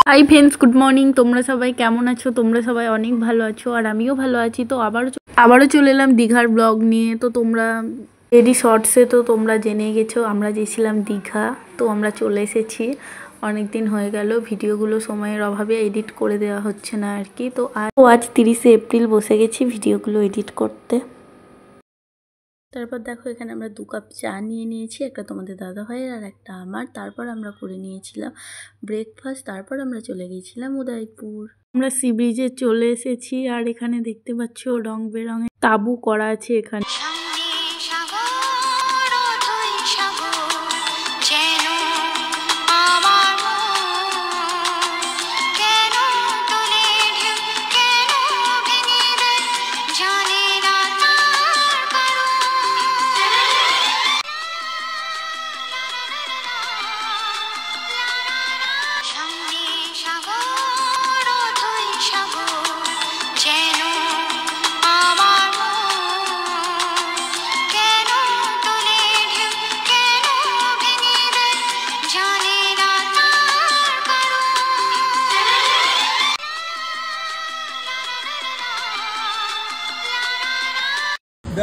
Hi friends, good morning. তোমরা সবাই কেমন আছো? তোমরা সবাই অনেক ভালো আছো আর আমিও ভালো আছি। তো আবারও চলে এলাম দীঘার ব্লগ নিয়ে। তো তোমরা এডি শর্টসে তো তোমরা জেনে গেছো আমরা গেছিলাম দীঘা। তো আমরা চলে এসেছি, অনেক দিন হয়ে গেল ভিডিওগুলো সময়ের অভাবে এডিট করে দেওয়া হচ্ছে না আর কি। তো আজ 30শে এপ্রিল বসে গেছি ভিডিওগুলো এডিট করতে। তারপর দেখো এখানে আমরা 2 কাপ চা নিয়ে নিয়েছি, একটা তোমাদের দাদা ভাইয়ের আর একটা আমার। তারপর আমরা করে নিয়েছিলাম ব্রেকফাস্ট। তারপর আমরা চলে গিয়েছিলাম উদয়পুর। আমরা সি ব্রিজে চলে এসেছি আর এখানে দেখতে পাচ্ছ রং বেরঙের তাঁবু করা আছে এখানে।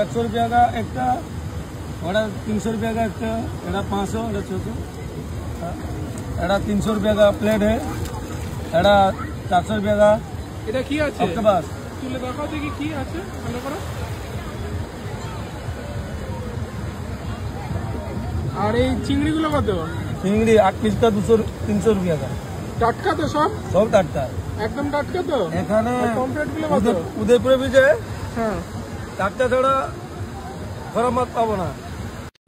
₹150 का एक, 300 का एक, 500, 600, 300 का प्लेट है, 400 का। এটা কি আছে অক্টোপাস তুলে দেখাও দেখি কি আছে, ভালো করো। আর এই চিংড়িগুলো কত? চিংড়ি 8 পিস का 300 का। টাটকা তো? সব টাটকা, একদম টাটকা তো। এখানে কমপ্লিটগুলো কত? উদয়পুরে বিজে হ্যাঁ, টাটকা ছাড়া খরা মাছ পাবো না।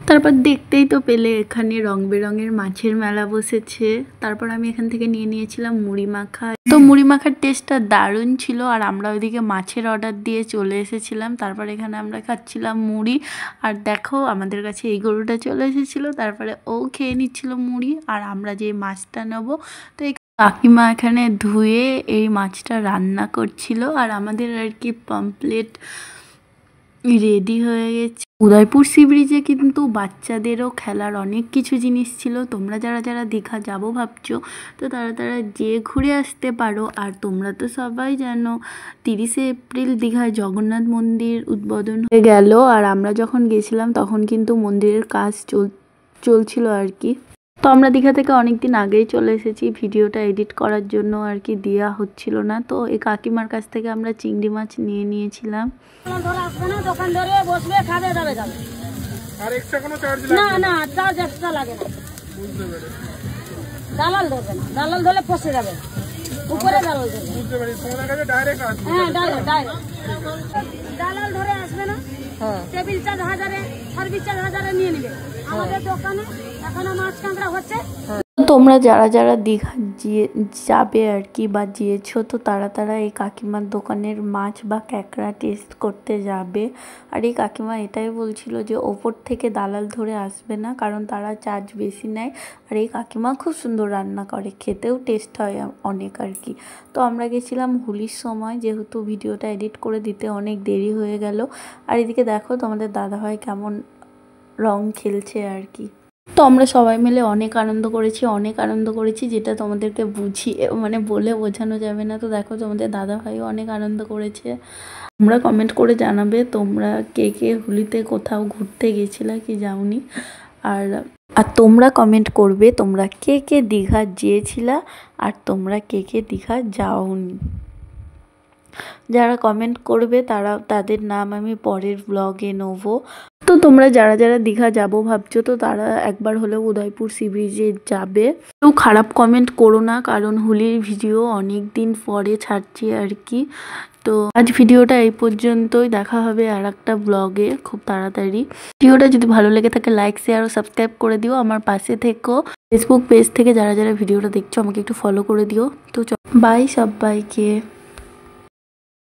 তারপর দেখতেই তো পেলে এখানে রং বেরঙের মাছের মেলা বসেছে। তারপর আমি এখান থেকে নিয়ে নিয়েছিলাম মুড়ি মাখা। তো মুড়ি মাখার টেস্টটা দারুণ ছিল আর আমরা ওইদিকে মাছের অর্ডার দিয়ে চলে এসেছিলাম। তারপর এখানে আমরা খাচ্ছিলাম মুড়ি আর দেখো আমাদের কাছে এই গরুটা চলে এসেছিলো। তারপরে ও খেয়ে নিচ্ছিল মুড়ি আর আমরা যে মাছটা নেবো, তো এই কাকিমা এখানে ধুয়ে এই মাছটা রান্না করছিল আর আমাদের আর কি পমপ্লেট রেডি হয়ে গেছে। উদয়পুর সি ব্রিজে কিন্তু বাচ্চাদেরও খেলার অনেক কিছু জিনিস ছিল। তোমরা যারা যারা দীঘা যাবো ভাবছো তো তারা যেয়ে ঘুরে আসতে পারো। আর তোমরা তো সবাই জানো 30শে এপ্রিল দীঘায় জগন্নাথ মন্দির উদ্বোধন হয়ে গেল। আর আমরা যখন গেছিলাম তখন কিন্তু মন্দিরের কাজ চলছিল আর কি। তো আমরা দীঘা থেকে অনেক দিন আগেই চলে এসেছি, ভিডিওটা এডিট করার জন্য আর কি দেওয়া হচ্ছিল না। তো এই কাকিমার কাছ থেকে আমরা চিংড়ি মাছ নিয়ে নিয়েছিলাম। দোকান ধরে বসবে, খাবে যাবে। আর এক্সট্রা কোনো চার্জ লাগে না? না, চার্জ এক্সট্রা লাগে না। বুঝতে পেরে দালাল ধরবে না, দালাল ধরলে ফসে যাবে, উপরে দালাল ধরবে। বুঝতে পেরে তোমাদের কাছে ডাইরেক্ট আসবে? হ্যাঁ, ডাইরেক্ট দালাল ধরে আসবে না। হ্যাঁ, টেবিল চার্জ 1000, সার্ভিস চার্জ 1000 নিয়ে নেবে। আমাদের দোকানে এখনো মাছ কাঁকড়া হচ্ছে। তোমরা যারা যারা দীঘা যাবে আর কি বা গিয়েছো তো তারা এই কাকিমার দোকানের মাছ বা ক্যাকড়া টেস্ট করতে যাবে। আর এই কাকিমা এটাই বলছিল যে ওপর থেকে দালাল ধরে আসবে না, কারণ তারা চার্জ বেশি নেয়। আর এই কাকিমা খুব সুন্দর রান্না করে, খেতেও টেস্ট হয় অনেক আর কি। তো আমরা গেছিলাম হোলির সময়, যেহেতু ভিডিওটা এডিট করে দিতে অনেক দেরি হয়ে গেল। আর এদিকে দেখো তোমাদের দাদাভাই কেমন রং খেলছে আর কি। তো আমরা সবাই মিলে অনেক আনন্দ করেছি যেটা তোমাদেরকে বলে বোঝানো যাবে না। তো দেখো তোমাদের দাদাভাইও অনেক আনন্দ করেছে। তোমরা কমেন্ট করে জানাবে তোমরা কে কে হোলিতে কোথাও ঘুরতে গেছিলে কি যাওনি। আর তোমরা কমেন্ট করবে তোমরা কে কে দীঘা গিয়েছিলা আর তোমরা কে কে দীঘা যাওনি। যারা কমেন্ট করবে তাদের নাম আমি পরের ব্লগে নেবো। তো তোমরা যারা যারা দীঘা যাবো ভাবছো তো তারা একবার হলেও উদয়পুর সি ব্রিজে যাবে। কেউ খারাপ কমেন্ট করো না, কারণ হোলির ভিডিও অনেক দিন পরে ছাড়ছি আর কি। তো আজ ভিডিওটা এই পর্যন্তই, দেখা হবে আর একটা ব্লগে খুব তাড়াতাড়ি। ভিডিওটা যদি ভালো লেগে থাকে লাইক, শেয়ার ও সাবস্ক্রাইব করে দিও। আমার পাশে থেকো। ফেসবুক পেজ থেকে যারা যারা ভিডিওটা দেখছো আমাকে একটু ফলো করে দিও। তো বাই সবাইকে।